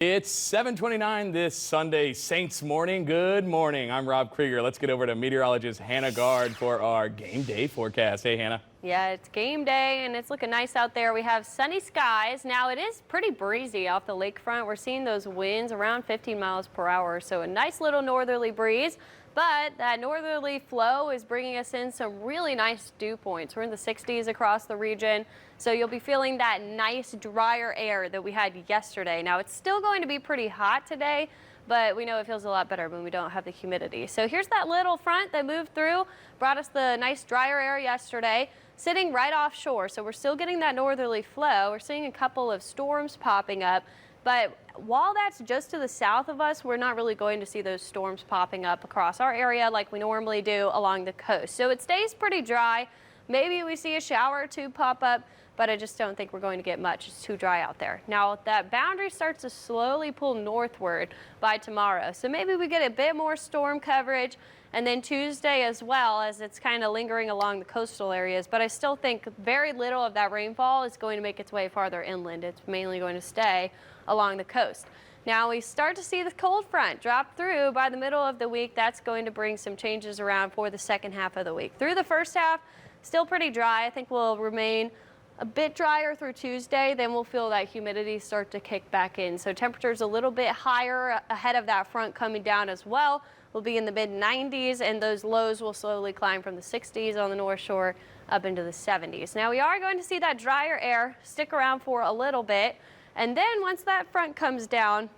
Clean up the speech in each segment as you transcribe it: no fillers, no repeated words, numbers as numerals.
It's 7:29 this Sunday, Saints morning. Good morning. I'm Rob Krieger. Let's get over to meteorologist Hannah Gard for our game day forecast. Hey, Hannah. Yeah, it's game day and it's looking nice out there. We have sunny skies. Now it is pretty breezy off the lakefront. We're seeing those winds around 15 miles per hour. So a nice little northerly breeze. But that northerly flow is bringing us in some really nice dew points. We're in the 60s across the region. So you'll be feeling that nice drier air that we had yesterday. Now it's still going to be pretty hot today, but we know it feels a lot better when we don't have the humidity. So here's that little front that moved through, brought us the nice drier air yesterday, sitting right offshore. So we're still getting that northerly flow. We're seeing a couple of storms popping up. But while that's just to the south of us, we're not really going to see those storms popping up across our area like we normally do along the coast. So it stays pretty dry. Maybe we see a shower or two pop up, but I just don't think we're going to get much. It's too dry out there. Now that boundary starts to slowly pull northward by tomorrow. So maybe we get a bit more storm coverage, and then Tuesday as well, as it's kind of lingering along the coastal areas. But I still think very little of that rainfall is going to make its way farther inland. It's mainly going to stay along the coast. Now we start to see the cold front drop through by the middle of the week. That's going to bring some changes around for the second half of the week. Through the first half, still pretty dry. I think we'll remain a bit drier through Tuesday. Then we'll feel that humidity start to kick back in. So temperatures a little bit higher ahead of that front coming down as well. We'll be in the mid 90s, and those lows will slowly climb from the 60s on the North Shore up into the 70s. Now we are going to see that drier air stick around for a little bit. And then once that front comes down,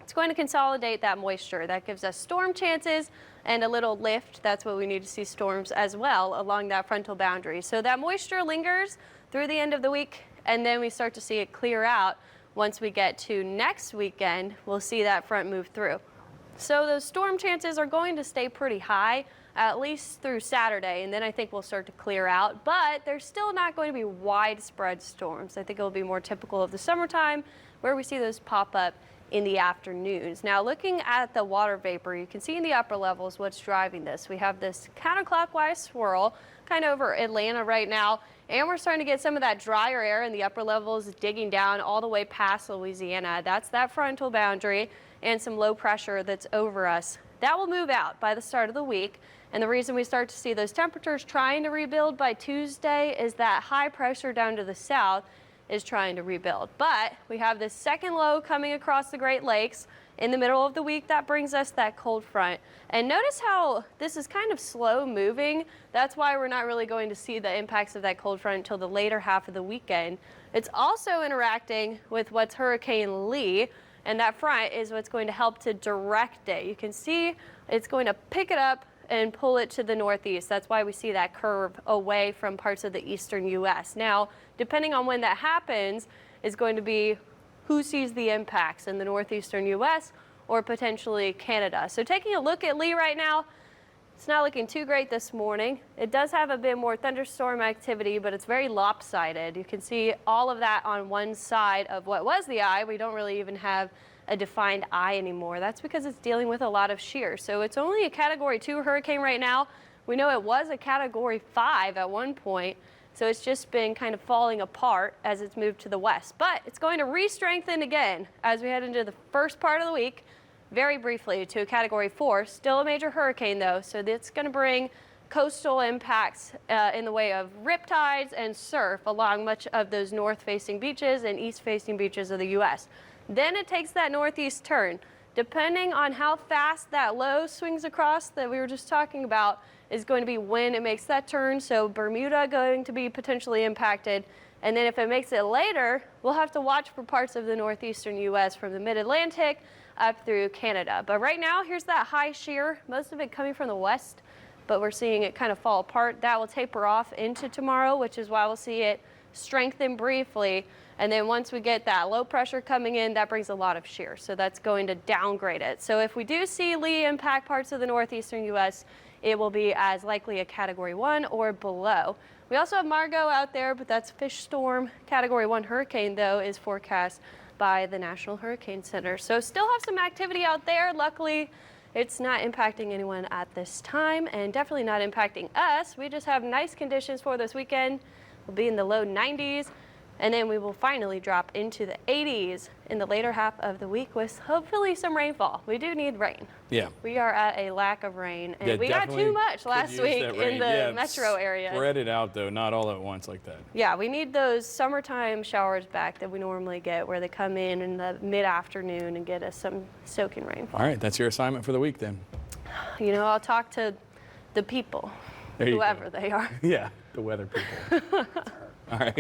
it's going to consolidate that moisture. That gives us storm chances and a little lift. That's what we need to see storms as well along that frontal boundary. So that moisture lingers through the end of the week, and then we start to see it clear out. Once we get to next weekend, we'll see that front move through. So those storm chances are going to stay pretty high, at least through Saturday, and then I think we'll start to clear out. But there's still not going to be widespread storms. I think it'll be more typical of the summertime, where we see those pop up in the afternoons. Now looking at the water vapor, you can see in the upper levels what's driving this. We have this counterclockwise swirl kind of over Atlanta right now, and we're starting to get some of that drier air in the upper levels digging down all the way past Louisiana. That's that frontal boundary and some low pressure that's over us. That will move out by the start of the week. And the reason we start to see those temperatures trying to rebuild by Tuesday is that high pressure down to the south is trying to rebuild. But we have this second low coming across the Great Lakes in the middle of the week. That brings us that cold front. And notice how this is kind of slow moving. That's why we're not really going to see the impacts of that cold front until the later half of the weekend. It's also interacting with what's Hurricane Lee, and that front is what's going to help to direct it. You can see it's going to pick it up and pull it to the northeast. That's why we see that curve away from parts of the eastern U.S. Now, depending on when that happens, is going to be who sees the impacts in the northeastern U.S. or potentially Canada. So taking a look at Lee right now, it's not looking too great this morning. It does have a bit more thunderstorm activity, but it's very lopsided. You can see all of that on one side of what was the eye. We don't really even have a defined eye anymore. That's because it's dealing with a lot of shear. So it's only a Category 2 hurricane right now. We know it was a Category 5 at one point. So it's just been kind of falling apart as it's moved to the west. But it's going to re-strengthen again as we head into the first part of the week, very briefly to a Category 4. Still a major hurricane though, so that's going to bring coastal impacts in the way of riptides and surf along much of those north-facing beaches and east-facing beaches of the U.S. Then it takes that northeast turn. Depending on how fast that low swings across that we were just talking about is going to be when it makes that turn. So Bermuda going to be potentially impacted. And then if it makes it later, we'll have to watch for parts of the northeastern U.S. from the mid-Atlantic up through Canada. But right now, here's that high shear, most of it coming from the west, but we're seeing it kind of fall apart. That will taper off into tomorrow, which is why we'll see it strengthen briefly. And then once we get that low pressure coming in, that brings a lot of shear. So that's going to downgrade it. So if we do see Lee impact parts of the northeastern U.S., it will be as likely a Category 1 or below. We also have Margot out there, but that's fish storm. Category 1 hurricane, though, is forecast by the National Hurricane Center. So still have some activity out there. Luckily, it's not impacting anyone at this time and definitely not impacting us. We just have nice conditions for this weekend. We'll be in the low 90s. And then we will finally drop into the 80s in the later half of the week with hopefully some rainfall. We do need rain. Yeah. We are at a lack of rain, and Yeah, we got definitely too much could last use week that in rain. the Yeah, metro area. Spread it out, though, not all at once like that. Yeah, we need those summertime showers back that we normally get, where they come in the mid-afternoon and get us some soaking rainfall. All right, that's your assignment for the week then. You know, I'll talk to the people, There you whoever go. they are. Yeah, the weather people. All right.